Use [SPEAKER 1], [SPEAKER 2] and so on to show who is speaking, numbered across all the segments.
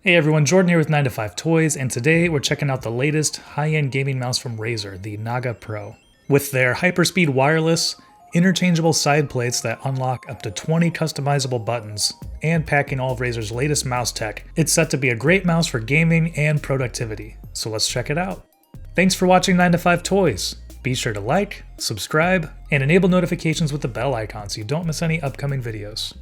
[SPEAKER 1] Hey everyone, Jordan here with 9 to 5 Toys, and today we're checking out the latest high-end gaming mouse from Razer, the Naga Pro. With their hyperspeed wireless, interchangeable side plates that unlock up to 20 customizable buttons, and packing all of Razer's latest mouse tech, it's set to be a great mouse for gaming and productivity. So let's check it out. Thanks for watching 9 to 5 Toys. Be sure to like, subscribe, and enable notifications with the bell icon so you don't miss any upcoming videos.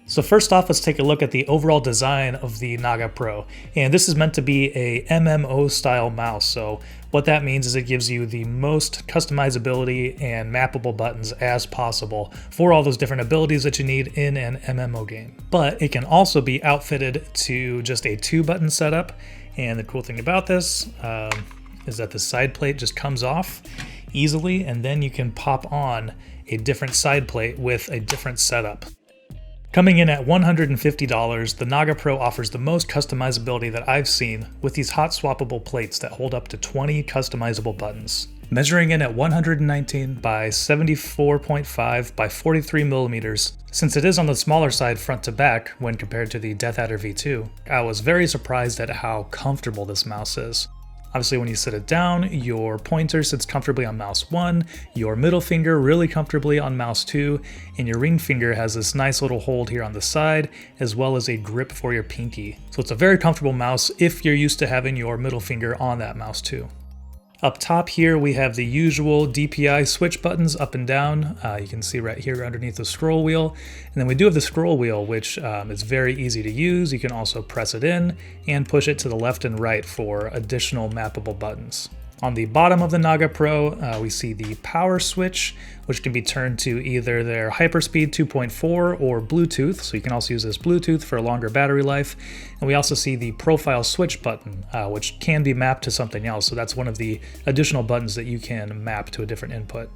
[SPEAKER 1] So first off, let's take a look at the overall design of the Naga Pro. And this is meant to be a MMO style mouse. So what that means is it gives you the most customizability and mappable buttons as possible for all those different abilities that you need in an MMO game. But it can also be outfitted to just a 2-button setup. And the cool thing about this is that the side plate just comes off easily, and then you can pop on a different side plate with a different setup. Coming in at $150, the Naga Pro offers the most customizability that I've seen with these hot-swappable plates that hold up to 20 customizable buttons. Measuring in at 119 by 74.5 by 43 millimeters, since it is on the smaller side front to back when compared to the Death Adder V2, I was very surprised at how comfortable this mouse is. Obviously, when you sit it down, your pointer sits comfortably on mouse 1, your middle finger really comfortably on mouse 2, and your ring finger has this nice little hold here on the side, as well as a grip for your pinky. So it's a very comfortable mouse if you're used to having your middle finger on that mouse too. Up top here, we have the usual DPI switch buttons up and down. You can see right here underneath the scroll wheel. And then we do have the scroll wheel, which is very easy to use. You can also press it in and push it to the left and right for additional mappable buttons. On the bottom of the Naga Pro, we see the power switch, which can be turned to either their Hyperspeed 2.4 or Bluetooth, so you can also use this Bluetooth for a longer battery life. And we also see the profile switch button, which can be mapped to something else, so that's one of the additional buttons that you can map to a different input.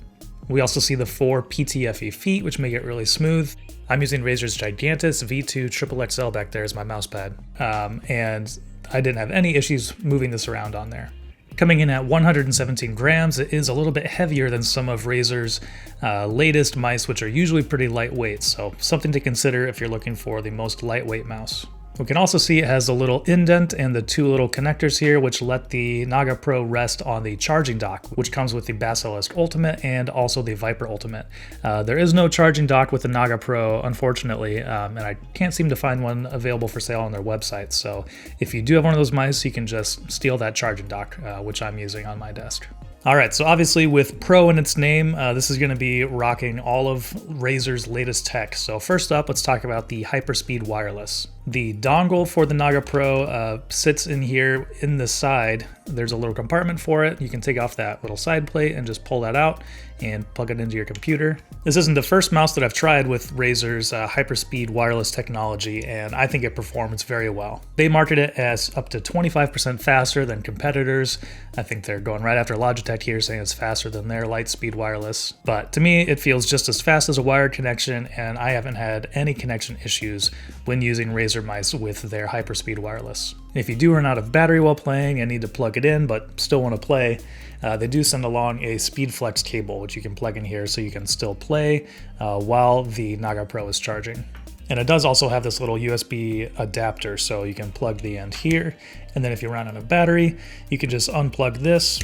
[SPEAKER 1] We also see the 4 PTFE feet, which make it really smooth. I'm using Razer's Gigantus V2 XXL back there as my mouse pad, and I didn't have any issues moving this around on there. Coming in at 117 grams, it is a little bit heavier than some of Razer's latest mice, which are usually pretty lightweight, so something to consider if you're looking for the most lightweight mouse. We can also see it has a little indent and the 2 little connectors here, which let the Naga Pro rest on the charging dock, which comes with the Basilisk Ultimate and also the Viper Ultimate. There is no charging dock with the Naga Pro, unfortunately, and I can't seem to find one available for sale on their website. So if you do have one of those mice, you can just steal that charging dock, which I'm using on my desk. Alright, so obviously with Pro in its name, this is going to be rocking all of Razer's latest tech. So first up, let's talk about the Hyperspeed Wireless. The dongle for the Naga Pro sits in here in the side. There's a little compartment for it. You can take off that little side plate and just pull that out and plug it into your computer. This isn't the first mouse that I've tried with Razer's Hyperspeed Wireless technology, and I think it performs very well. They market it as up to 25% faster than competitors. I think they're going right after Logitech here, saying it's faster than their Lightspeed Wireless. But to me, it feels just as fast as a wired connection, and I haven't had any connection issues when using Razer mice with their Hyperspeed Wireless. If you do run out of battery while playing and need to plug it in but still want to play, they do send along a SpeedFlex cable, which you can plug in here so you can still play while the Naga Pro is charging. And it does also have this little USB adapter, so you can plug the end here, and then if you run out of battery, you can just unplug this,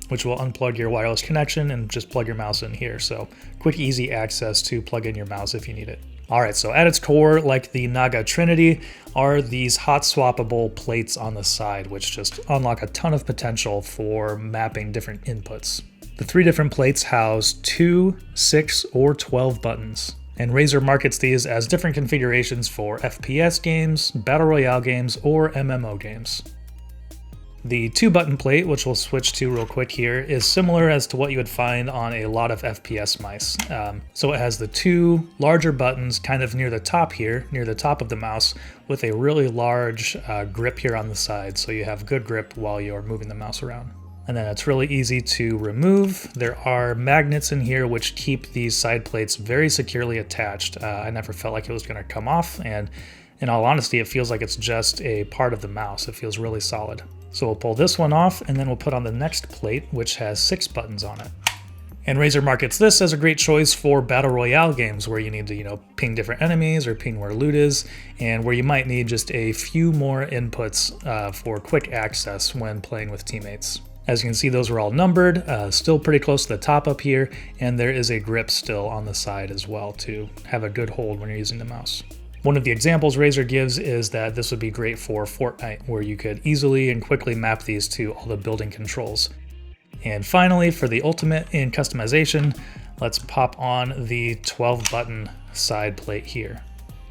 [SPEAKER 1] which will unplug your wireless connection and just plug your mouse in here. So quick, easy access to plug in your mouse if you need it. Alright, so at its core, like the Naga Trinity, are these hot-swappable plates on the side, which just unlock a ton of potential for mapping different inputs. The 3 different plates house 2, 6, or 12 buttons, and Razer markets these as different configurations for FPS games, Battle Royale games, or MMO games. The 2-button plate, which we'll switch to real quick here, is similar as to what you would find on a lot of FPS mice. So it has the 2 larger buttons kind of near the top here, near the top of the mouse, with a really large grip here on the side, so you have good grip while you're moving the mouse around. And then it's really easy to remove. There are magnets in here which keep these side plates very securely attached. I never felt like it was going to come off, and in all honesty, it feels like it's just a part of the mouse. It feels really solid. So we'll pull this one off, and then we'll put on the next plate, which has 6 buttons on it. And Razer markets this as a great choice for battle royale games where you need to, ping different enemies or ping where loot is, and where you might need just a few more inputs for quick access when playing with teammates. As you can see, those are all numbered, still pretty close to the top up here, and there is a grip still on the side as well to have a good hold when you're using the mouse. One of the examples Razer gives is that this would be great for Fortnite, where you could easily and quickly map these to all the building controls. And finally, for the ultimate in customization, let's pop on the 12-button side plate here.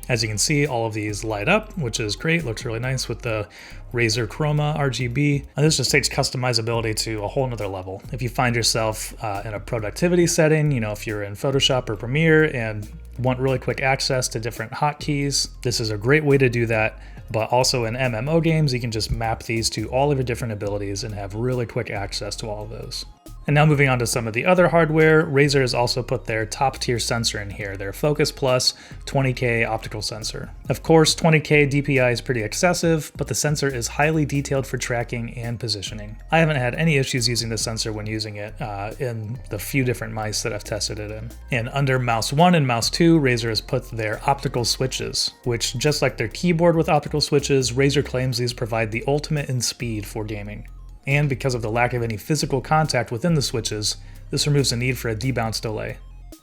[SPEAKER 1] As you can see, all of these light up, which is great, looks really nice with the Razer Chroma RGB. And this just takes customizability to a whole nother level. If you find yourself in a productivity setting, if you're in Photoshop or Premiere and want really quick access to different hotkeys, this is a great way to do that. But also in MMO games, you can just map these to all of your different abilities and have really quick access to all of those. And now moving on to some of the other hardware, Razer has also put their top tier sensor in here, their Focus Plus 20K optical sensor. Of course, 20K DPI is pretty excessive, but the sensor is highly detailed for tracking and positioning. I haven't had any issues using the sensor when using it in the few different mice that I've tested it in. And under Mouse 1 and Mouse 2, Razer has put their optical switches, which just like their keyboard with optical switches, Razer claims these provide the ultimate in speed for gaming. And because of the lack of any physical contact within the switches, this removes the need for a debounce delay.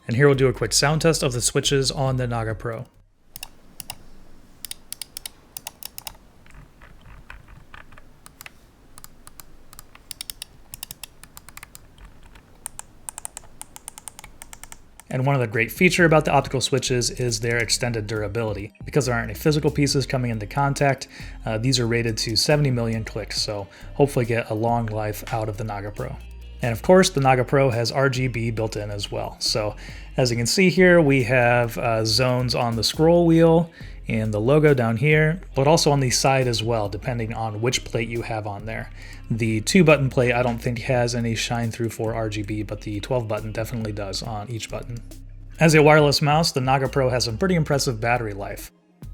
[SPEAKER 1] And here we'll do a quick sound test of the switches on the Naga Pro. And one of the great features about the optical switches is their extended durability. Because there aren't any physical pieces coming into contact, these are rated to 70 million clicks, so hopefully get a long life out of the Naga Pro. And of course, the Naga Pro has RGB built in as well. So as you can see here, we have zones on the scroll wheel and the logo down here, but also on the side as well, depending on which plate you have on there. The 2-button plate I don't think has any shine through for RGB, but the 12-button definitely does on each button. As a wireless mouse, the Naga Pro has a pretty impressive battery life.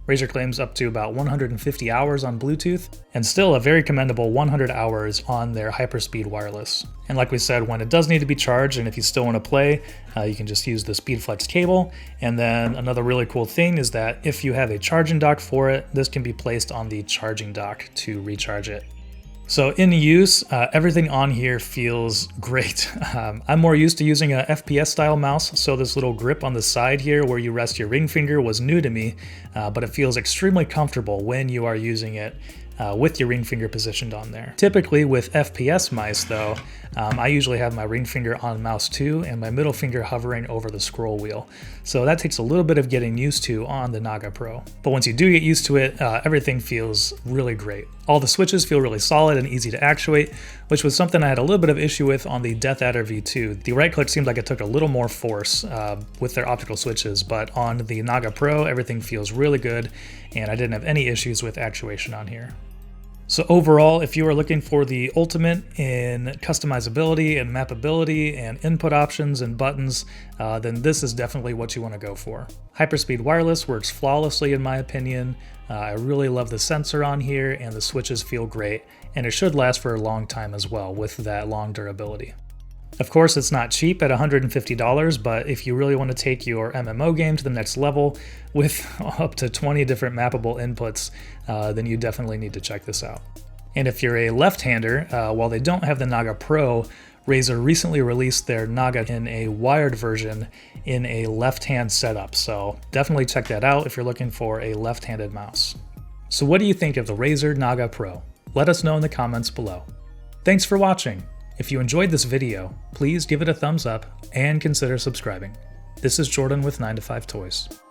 [SPEAKER 1] Razer claims up to about 150 hours on Bluetooth, and still a very commendable 100 hours on their hyperspeed wireless. And like we said, when it does need to be charged, and if you still want to play, you can just use the SpeedFlex cable. And then another really cool thing is that if you have a charging dock for it, this can be placed on the charging dock to recharge it. So in use, everything on here feels great. I'm more used to using a FPS style mouse, so this little grip on the side here where you rest your ring finger was new to me, but it feels extremely comfortable when you are using it with your ring finger positioned on there. Typically with FPS mice though, I usually have my ring finger on mouse 2 and my middle finger hovering over the scroll wheel. So that takes a little bit of getting used to on the Naga Pro. But once you do get used to it, everything feels really great. All the switches feel really solid and easy to actuate, which was something I had a little bit of issue with on the Death Adder V2. The right click seemed like it took a little more force with their optical switches, but on the Naga Pro, everything feels really good, and I didn't have any issues with actuation on here. So overall, if you are looking for the ultimate in customizability and mappability and input options and buttons, then this is definitely what you want to go for. Hyperspeed wireless works flawlessly in my opinion. I really love the sensor on here and the switches feel great, and it should last for a long time as well with that long durability. Of course, it's not cheap at $150, but if you really want to take your MMO game to the next level with up to 20 different mappable inputs, then you definitely need to check this out. And if you're a left-hander, while they don't have the Naga Pro, Razer recently released their Naga in a wired version in a left-hand setup, so definitely check that out if you're looking for a left-handed mouse. So what do you think of the Razer Naga Pro? Let us know in the comments below. Thanks for watching! If you enjoyed this video, please give it a thumbs up and consider subscribing. This is Jordan with 9to5 Toys.